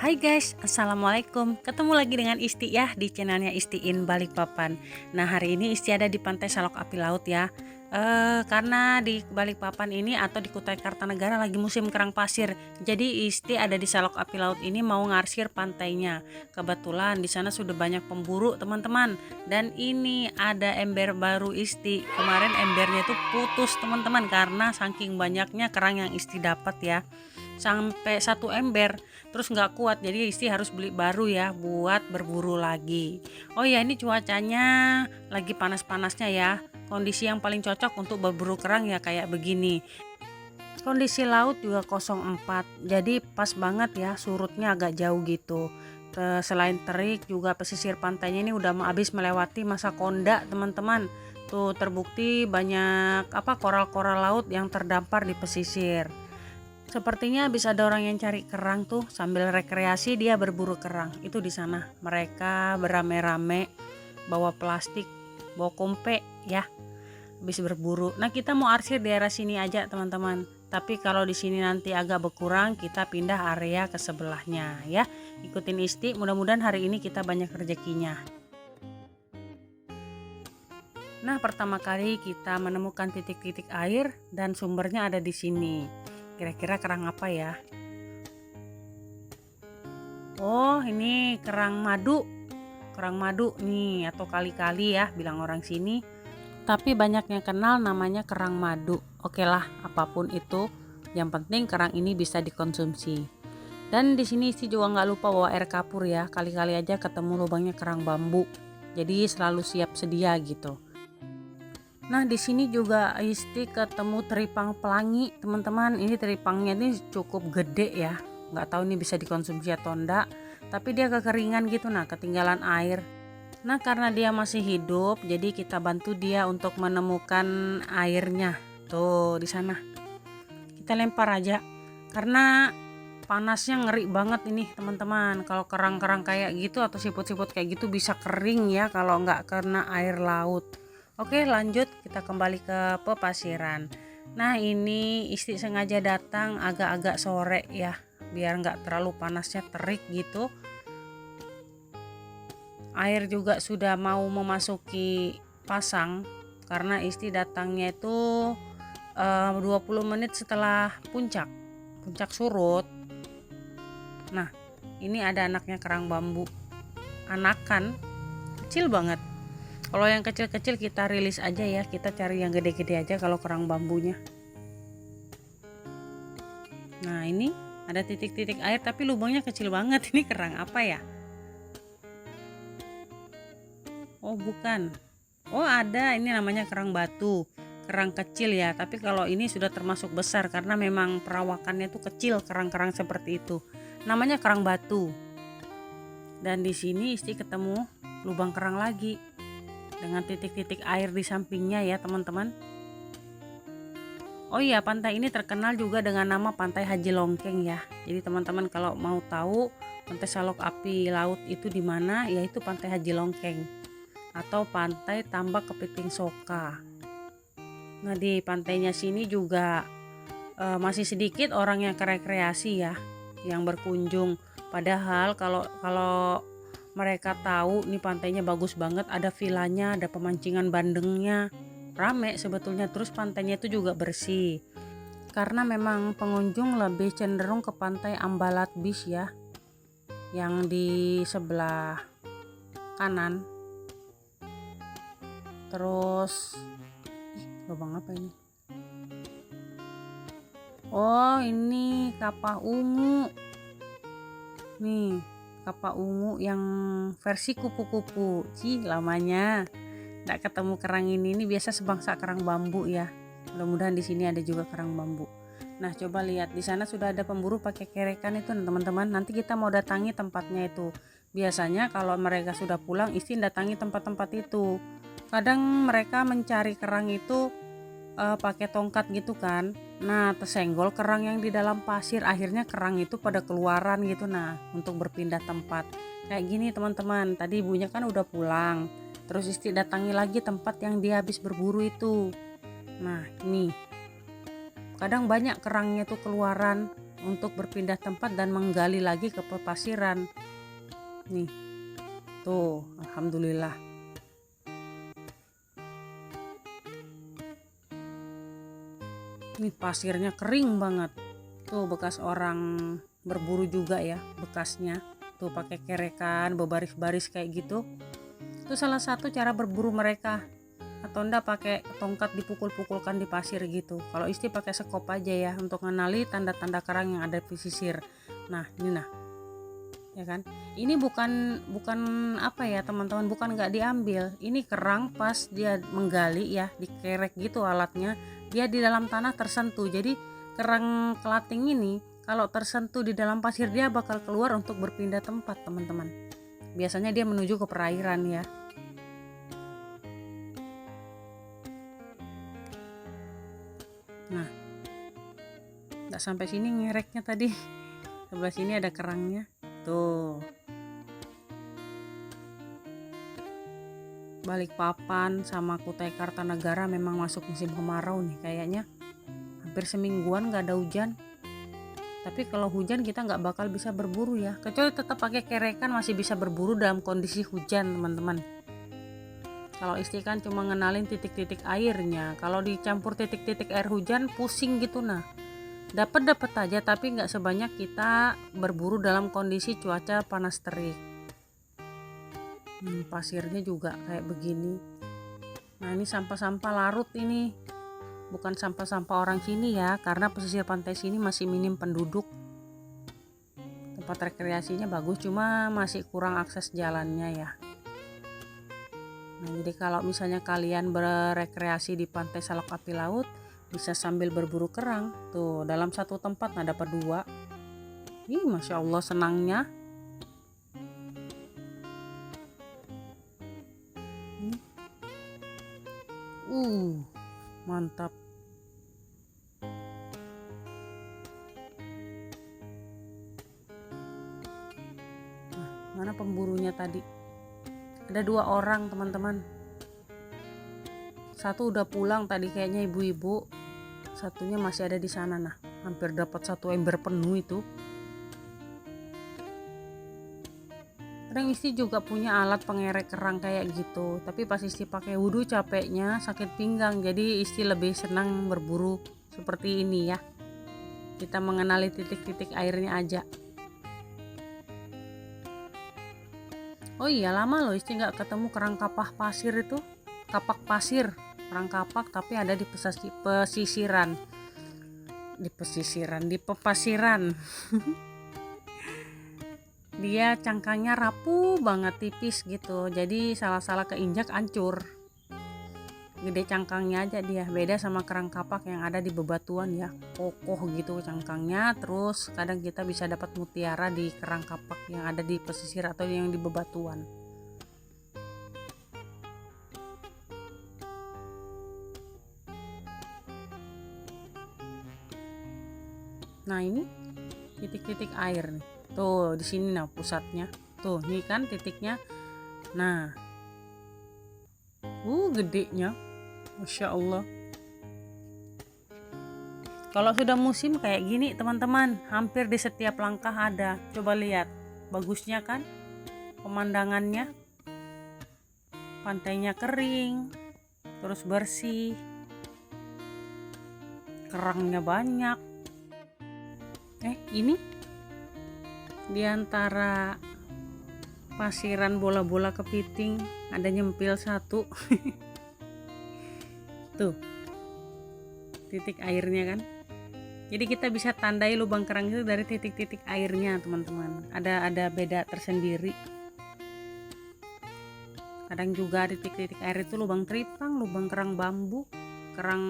Hai guys, assalamualaikum. Ketemu lagi dengan Isti ya di channelnya Istiin Balikpapan. Nah hari ini Isti ada di Pantai Salok Api Laut ya. Karena di Balikpapan ini atau di Kutai Kartanegara lagi musim kerang pasir. Jadi Isti ada di Salok Api Laut ini mau ngarsir pantainya. Kebetulan di sana sudah banyak pemburu teman-teman. Dan ini ada ember baru Isti. Kemarin embernya itu putus teman-teman karena saking banyaknya kerang yang Isti dapat ya. Sampai satu ember, terus nggak kuat, jadi Isti harus beli baru ya buat berburu lagi. Oh ya, ini cuacanya lagi panas-panasnya ya, kondisi yang paling cocok untuk berburu kerang ya kayak begini. Kondisi laut juga 04, jadi pas banget ya, surutnya agak jauh gitu. Selain terik juga pesisir pantainya ini udah habis melewati masa konda teman-teman. Tuh terbukti banyak koral-koral laut yang terdampar di pesisir. Sepertinya bisa ada orang yang cari kerang tuh sambil rekreasi dia berburu kerang. Itu di sana. Mereka beramai-ramai bawa plastik, bawa kompe ya, habis berburu. Nah, kita mau arsir di daerah sini aja, teman-teman. Tapi kalau di sini nanti agak berkurang, kita pindah area ke sebelahnya ya. Ikutin Isti, mudah-mudahan hari ini kita banyak rezekinya. Nah, pertama kali kita menemukan titik-titik air dan sumbernya ada di sini. Kira-kira kerang apa ya? Oh, ini kerang madu. Kerang madu nih atau kali-kali ya bilang orang sini. Tapi banyak yang kenal namanya kerang madu. Oke lah, apapun itu, yang penting kerang ini bisa dikonsumsi. Dan di sini sih juga nggak lupa bawa air kapur ya. Kali-kali aja ketemu lubangnya kerang bambu. Jadi selalu siap sedia gitu. Nah di sini juga Isti ketemu teripang pelangi teman-teman. Ini teripangnya ini cukup gede ya, nggak tahu ini bisa dikonsumsi atau enggak, tapi dia kekeringan gitu, nah ketinggalan air. Nah karena dia masih hidup, jadi kita bantu dia untuk menemukan airnya. Tuh di sana kita lempar aja karena panasnya ngeri banget ini teman-teman. Kalau kerang-kerang kayak gitu atau siput-siput kayak gitu bisa kering ya kalau nggak kena air laut. Oke lanjut, kita kembali ke pepasiran. Nah ini Isti sengaja datang agak-agak sore ya, biar nggak terlalu panasnya terik gitu. Air juga sudah mau memasuki pasang karena Isti datangnya itu 20 menit setelah puncak surut. Nah ini ada anaknya kerang bambu, anakan kecil banget. Kalau yang kecil-kecil kita rilis aja ya, kita cari yang gede-gede aja kalau kerang bambunya. Nah ini ada titik-titik air tapi lubangnya kecil banget. Ini kerang apa ya? Oh bukan. Oh ada, ini namanya kerang batu. Kerang kecil ya, tapi kalau ini sudah termasuk besar karena memang perawakannya tuh kecil, kerang-kerang seperti itu. Namanya kerang batu. Dan di sini Isti ketemu lubang kerang lagi dengan titik-titik air di sampingnya ya teman-teman. Oh iya, pantai ini terkenal juga dengan nama Pantai Haji Longkeng ya. Jadi teman-teman kalau mau tahu Pantai Salok Api Laut itu di mana, yaitu Pantai Haji Longkeng atau Pantai Tambak Kepiting Soka. Nah di pantainya sini juga masih sedikit orang yang rekreasi ya, yang berkunjung. Padahal kalau mereka tahu nih pantainya bagus banget, ada vilanya, ada pemancingan bandengnya, rame sebetulnya. Terus pantainya itu juga bersih karena memang pengunjung lebih cenderung ke pantai Ambalat Beach ya, yang di sebelah kanan. Terus lubang apa ini? Oh ini kapah ungu nih, kapah ungu yang versi kupu-kupu. Lamanya nggak ketemu kerang ini biasa sebangsa kerang bambu ya. Mudah-mudahan di sini ada juga kerang bambu. Nah coba lihat di sana sudah ada pemburu pakai kerekan itu teman-teman. Nanti kita mau datangi tempatnya itu. Biasanya kalau mereka sudah pulang, Isti datangi tempat-tempat itu. Kadang mereka mencari kerang itu pakai tongkat gitu kan. Nah tersenggol kerang yang di dalam pasir, akhirnya kerang itu pada keluaran gitu. Nah untuk berpindah tempat kayak gini teman-teman. Tadi ibunya kan udah pulang, terus Isti datangi lagi tempat yang dia habis berburu itu. Nah ini kadang banyak kerangnya tuh keluaran untuk berpindah tempat dan menggali lagi ke pepasiran. Nih, tuh, alhamdulillah. Ini pasirnya kering banget. Tuh bekas orang berburu juga ya bekasnya. Tuh pakai kerekan berbaris-baris kayak gitu. Itu salah satu cara berburu mereka. Atau enggak pakai tongkat dipukul-pukulkan di pasir gitu. Kalau Isti pakai sekop aja ya untuk mengenali tanda-tanda kerang yang ada di pesisir. Nah, ini nah. Ya kan? Ini bukan apa ya, teman-teman, bukan nggak diambil. Ini kerang pas dia menggali ya, dikerek gitu alatnya, dia di dalam tanah tersentuh. Jadi kerang kelating ini kalau tersentuh di dalam pasir dia bakal keluar untuk berpindah tempat, teman-teman. Biasanya dia menuju ke perairan ya. Nah, nggak sampai sini ngereknya tadi. Sebelah sini ada kerangnya. Tuh. Balikpapan sama Kutai Kartanegara memang masuk musim kemarau nih kayaknya. Hampir semingguan nggak ada hujan. Tapi kalau hujan kita nggak bakal bisa berburu ya. Kecuali tetap pakai kerekan masih bisa berburu dalam kondisi hujan, teman-teman. Kalau Isti kan cuma ngenalin titik-titik airnya. Kalau dicampur titik-titik air hujan pusing gitu nah. Dapat aja tapi nggak sebanyak kita berburu dalam kondisi cuaca panas terik. Pasirnya juga kayak begini. Nah ini sampah-sampah larut ini. Bukan sampah-sampah orang sini ya, karena pesisir pantai sini masih minim penduduk. Tempat rekreasinya bagus, cuma masih kurang akses jalannya ya. Nah, jadi kalau misalnya kalian berekreasi di pantai Salok Api Laut, bisa sambil berburu kerang. Tuh, dalam satu tempat nah dapat 2. Ih, Masya Allah senangnya. Mantap. Nah, mana pemburunya tadi? Ada 2 orang, teman-teman. Satu udah pulang tadi kayaknya ibu-ibu. Satunya masih ada di sana nah. Hampir dapat 1 ember penuh itu. Kadang Isti juga punya alat pengerek kerang kayak gitu. Tapi pas Isti pakai wudhu capeknya, sakit pinggang. Jadi Isti lebih senang berburu seperti ini ya. Kita mengenali titik-titik airnya aja. Oh iya, lama loh Isti nggak ketemu kerang kapak pasir itu. Kapak pasir, kerang kapak tapi ada di pesisiran. Di pepasiran. Dia cangkangnya rapuh banget, tipis gitu. Jadi salah-salah keinjak hancur. Gede cangkangnya aja dia, beda sama kerang kapak yang ada di bebatuan ya, kokoh gitu cangkangnya. Terus kadang kita bisa dapat mutiara di kerang kapak yang ada di pesisir atau yang di bebatuan. Nah ini titik-titik air nih, tuh di sini nah pusatnya, tuh ini kan titiknya. Nah, gedenya. Masya Allah. Kalau sudah musim kayak gini teman-teman, hampir di setiap langkah ada. Coba lihat, bagusnya kan pemandangannya. Pantainya kering, terus bersih, kerangnya banyak. Ini di antara pasiran bola-bola kepiting ada nyempil 1. Tuh titik airnya kan, jadi kita bisa tandai lubang kerang itu dari titik-titik airnya teman-teman. Ada beda tersendiri. Kadang juga titik-titik air itu lubang teripang, lubang kerang bambu, kerang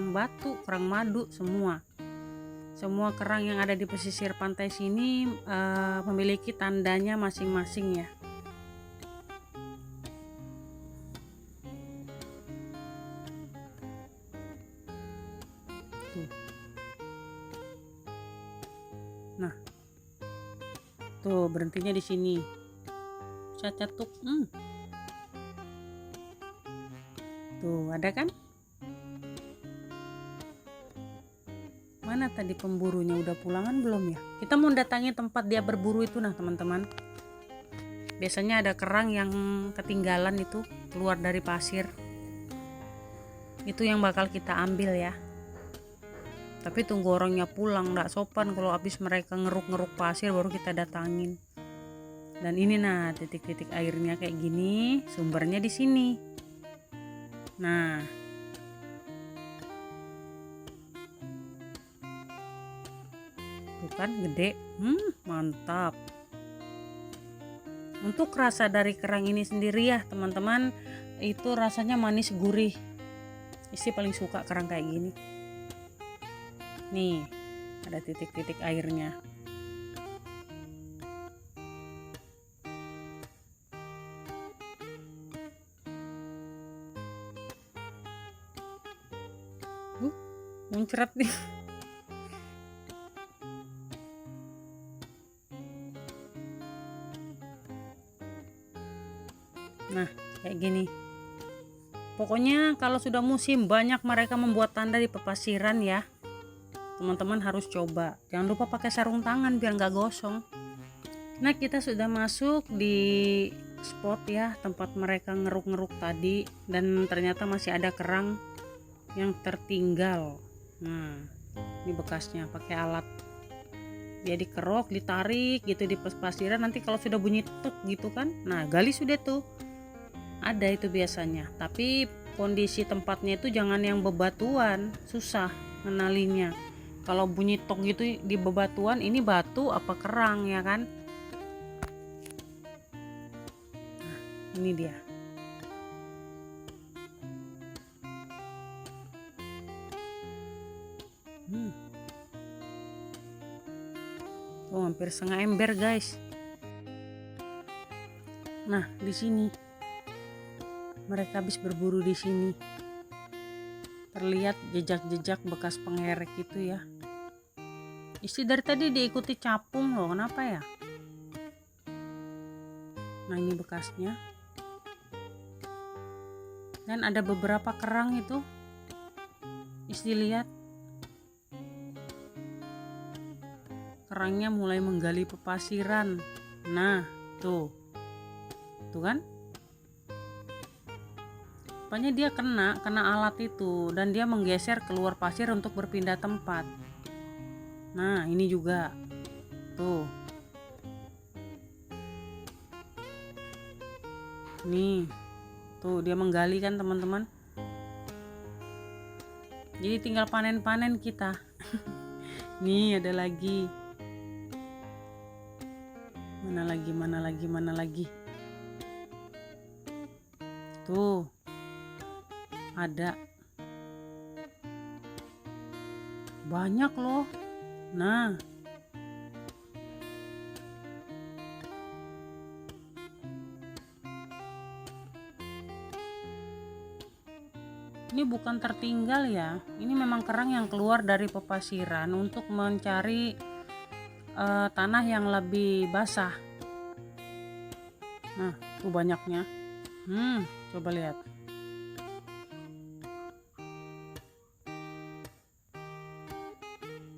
batu, kerang madu, semua kerang yang ada di pesisir pantai sini memiliki tandanya masing-masing ya. Nah, tuh berhentinya di sini. Saya cetuk. Tuh, ada kan? Mana Mana tadi pemburunya, udah pulangan belum ya? Kita mau datangi tempat dia berburu itu nah teman-teman. Biasanya ada kerang yang ketinggalan itu keluar dari pasir. Itu yang bakal kita ambil ya. Tapi tunggu orangnya pulang, nggak sopan kalau habis mereka ngeruk-ngeruk pasir baru kita datangin. Dan ini nah titik-titik airnya kayak gini, sumbernya di sini. Nah, tuh kan gede, mantap. Untuk rasa dari kerang ini sendiri ya teman-teman, itu rasanya manis gurih. Isti paling suka kerang kayak gini. Nih, ada titik-titik airnya. Muncrat nih. Nah, kayak gini. Pokoknya kalau sudah musim banyak mereka membuat tanda di pepasiran ya. Teman-teman harus coba. Jangan lupa pakai sarung tangan biar nggak gosong. Nah, kita sudah masuk di spot ya, tempat mereka ngeruk-ngeruk tadi, dan ternyata masih ada kerang yang tertinggal. Nah, ini bekasnya pakai alat. Dia dikerok, ditarik gitu di pepasiran, nanti kalau sudah bunyi tuk gitu kan. Nah, gali sudah tuh. Ada itu biasanya, tapi kondisi tempatnya itu jangan yang bebatuan, susah ngenalinya. Kalau bunyi tok gitu di bebatuan, ini batu apa kerang ya kan. Nah, ini dia. Oh, hampir setengah ember guys. Nah, di sini mereka habis berburu di sini. Terlihat jejak-jejak bekas pengerek itu ya. Isi dari tadi diikuti capung loh, kenapa ya? Nah, ini bekasnya. Dan ada beberapa kerang itu. Isi lihat. Kerangnya mulai menggali pepasiran. Nah, tuh. Tuh kan? Rupanya dia kena alat itu dan dia menggeser keluar pasir untuk berpindah tempat. Nah, ini juga. Tuh. Nih. Tuh, dia menggali kan teman-teman. Jadi tinggal panen-panen kita. Nih, ada lagi. Mana lagi. Tuh. Ada banyak loh. Nah, ini bukan tertinggal ya, ini memang kerang yang keluar dari pepasiran untuk mencari tanah yang lebih basah. Nah, tuh banyaknya. Coba lihat.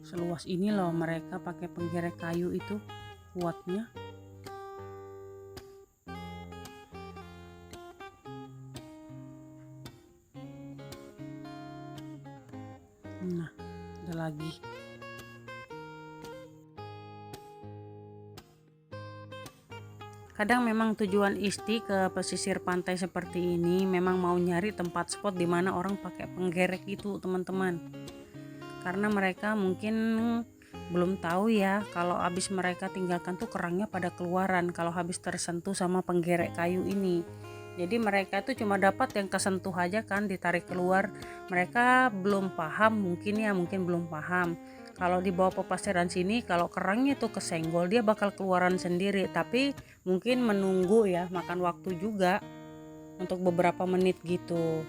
Seluas ini loh mereka pakai penggerek kayu itu kuatnya. Nah, ada lagi. Kadang memang tujuan Isti ke pesisir pantai seperti ini memang mau nyari tempat spot di mana orang pakai penggerek itu teman-teman. Karena mereka mungkin belum tahu ya kalau habis mereka tinggalkan tuh kerangnya pada keluaran kalau habis tersentuh sama penggerek kayu ini. Jadi mereka tuh cuma dapat yang kesentuh aja kan, ditarik keluar. Mereka belum paham mungkin belum paham. Kalau di bawah pepasiran sini kalau kerangnya tuh kesenggol dia bakal keluaran sendiri, tapi mungkin menunggu ya, makan waktu juga untuk beberapa menit gitu.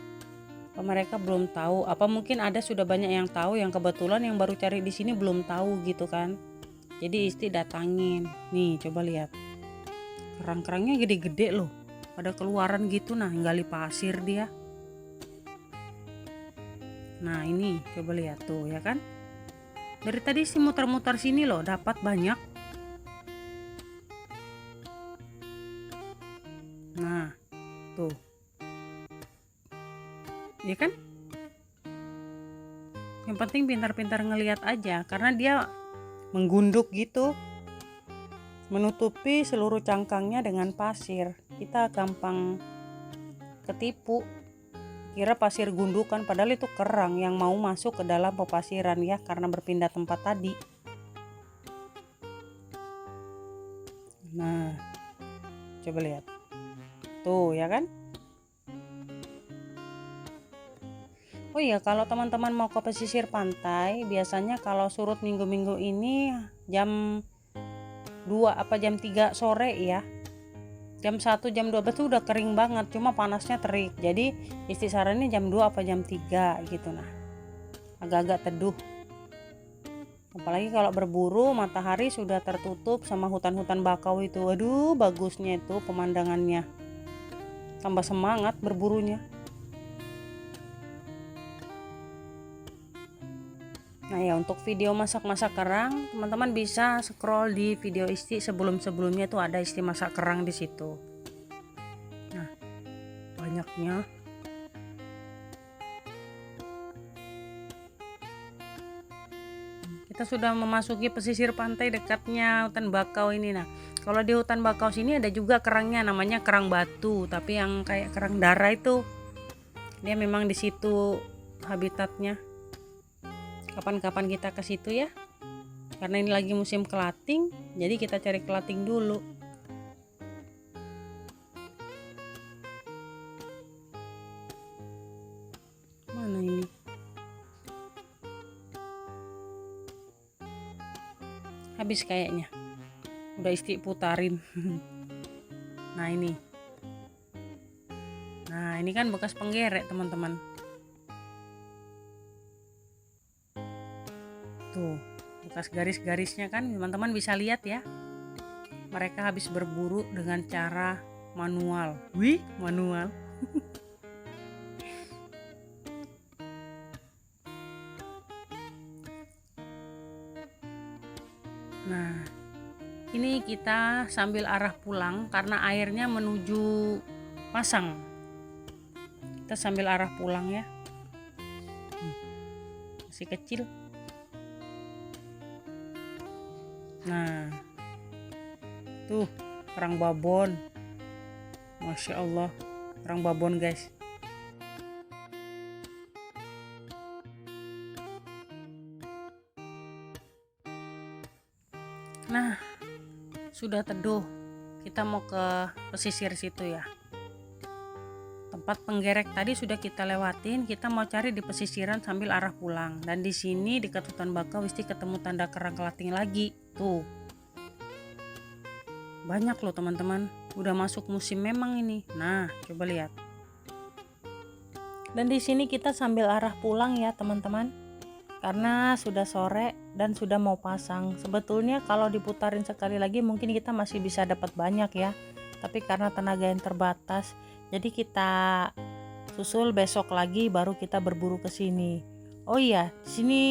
Mereka belum tahu, apa mungkin ada sudah banyak yang tahu yang kebetulan yang baru cari di sini belum tahu gitu kan. Jadi Isti datangin. Nih, coba lihat. Kerang-kerangnya gede-gede loh. Pada keluaran gitu, nah gali pasir dia. Nah, ini coba lihat tuh ya kan. Dari tadi sih muter-muter sini loh, dapat banyak. Nah, tuh. Ya kan? Yang penting pintar-pintar ngelihat aja, karena dia menggunduk gitu, menutupi seluruh cangkangnya dengan pasir. Kita gampang ketipu, kira pasir gundukan, padahal itu kerang yang mau masuk ke dalam pepasiran ya, karena berpindah tempat tadi. Nah, coba lihat. Tuh ya kan? Oh iya, kalau teman-teman mau ke pesisir pantai, biasanya kalau surut minggu-minggu ini jam 2 apa jam 3 sore ya. Jam 1, jam 12 tuh udah kering banget, cuma panasnya terik. Jadi istisarannya jam 2 apa jam 3 gitu nah. Agak-agak teduh. Apalagi kalau berburu, matahari sudah tertutup sama hutan-hutan bakau itu. Aduh, bagusnya itu pemandangannya. Tambah semangat berburunya. Nah ya, untuk video masak-masak kerang, teman-teman bisa scroll di video Isti sebelum-sebelumnya, itu ada Isti masak kerang di situ. Nah, banyaknya. Kita sudah memasuki pesisir pantai dekatnya hutan bakau ini. Nah, kalau di hutan bakau sini ada juga kerangnya, namanya kerang batu, tapi yang kayak kerang darah itu. Dia memang di situ habitatnya. Kapan-kapan kita ke situ ya. Karena ini lagi musim kelating, jadi kita cari kelating dulu. Mana ini? Habis kayaknya. Udah Isti putarin. Nah ini. Nah ini kan bekas penggerek teman-teman. Tuh, bekas garis-garisnya kan teman-teman bisa lihat ya. Mereka habis berburu dengan cara manual. Wih, manual. Nah, ini kita sambil arah pulang karena airnya menuju pasang. Kita sambil arah pulang ya. Masih kecil. Nah, tuh kerang babon. Masya Allah, kerang babon guys. Nah, sudah teduh. Kita mau ke pesisir situ ya. Tempat penggerek tadi sudah kita lewatin, kita mau cari di pesisiran sambil arah pulang. Dan di sini dekat hutan bakau Isti ketemu tanda kerang kelating lagi. Tuh. Banyak loh teman-teman. Udah masuk musim memang ini. Nah, coba lihat. Dan di sini kita sambil arah pulang ya teman-teman. Karena sudah sore dan sudah mau pasang. Sebetulnya kalau diputarin sekali lagi mungkin kita masih bisa dapat banyak ya. Tapi karena tenaga yang terbatas, jadi kita susul besok lagi baru kita berburu ke sini. Oh iya, di sini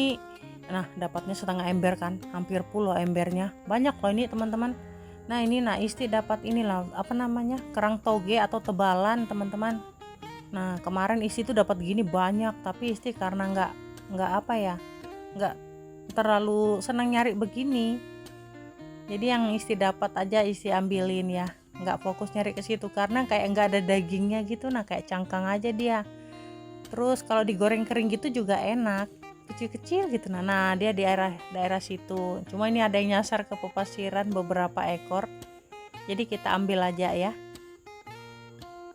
nah dapatnya setengah ember kan, hampir puluh embernya. Banyak loh ini teman-teman. Nah ini Isti dapat inilah apa namanya? Kerang toge atau tebalan teman-teman. Nah, kemarin Isti tuh dapat gini banyak, tapi Isti karena nggak apa ya? Nggak terlalu senang nyari begini. Jadi yang Isti dapat aja Isti ambilin ya. Nggak fokus nyari ke situ karena kayak nggak ada dagingnya gitu, nah kayak cangkang aja dia. Terus kalau digoreng kering gitu juga enak, kecil-kecil gitu. Nah dia di daerah situ. Cuma ini ada yang nyasar ke pepasiran beberapa ekor, jadi kita ambil aja ya.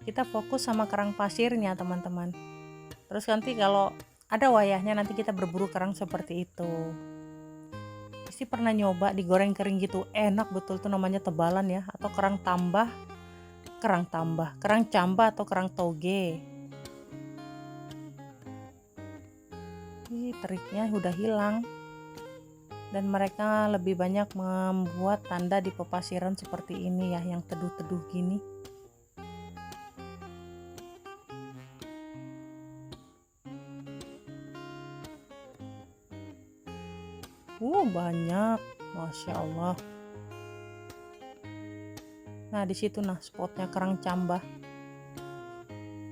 Kita fokus sama kerang pasirnya teman-teman. Terus nanti kalau ada wayahnya nanti kita berburu kerang seperti itu. Pasti pernah nyoba digoreng kering gitu, enak betul tuh, namanya tebalan ya, atau kerang camba atau kerang toge. Ini triknya udah hilang. Dan mereka lebih banyak membuat tanda di pepasiran seperti ini ya, yang teduh-teduh gini. Banyak, masya Allah. Nah di situ nah spotnya kerang cambah.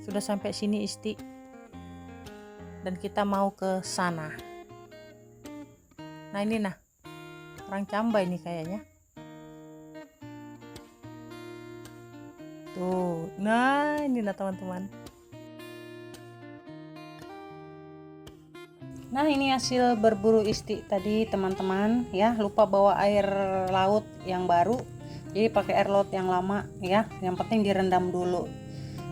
Sudah sampai sini Isti, dan kita mau ke sana. Nah ini nah kerang cambah ini kayaknya. Tuh, nah ini nah teman-teman. Nah ini hasil berburu Isti tadi teman-teman ya, lupa bawa air laut yang baru, jadi pakai air laut yang lama ya, yang penting direndam dulu.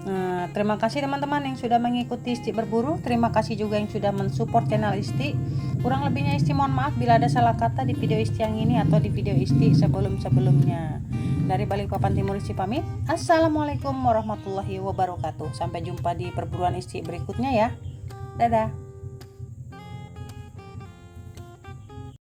Nah, terima kasih teman-teman yang sudah mengikuti Isti berburu, terima kasih juga yang sudah mensupport channel Isti. Kurang lebihnya Isti mohon maaf bila ada salah kata di video Isti yang ini atau di video Isti sebelum-sebelumnya. Dari Balikpapan Timur Isti pamit. Assalamualaikum warahmatullahi wabarakatuh. Sampai jumpa di perburuan Isti berikutnya ya. Dadah.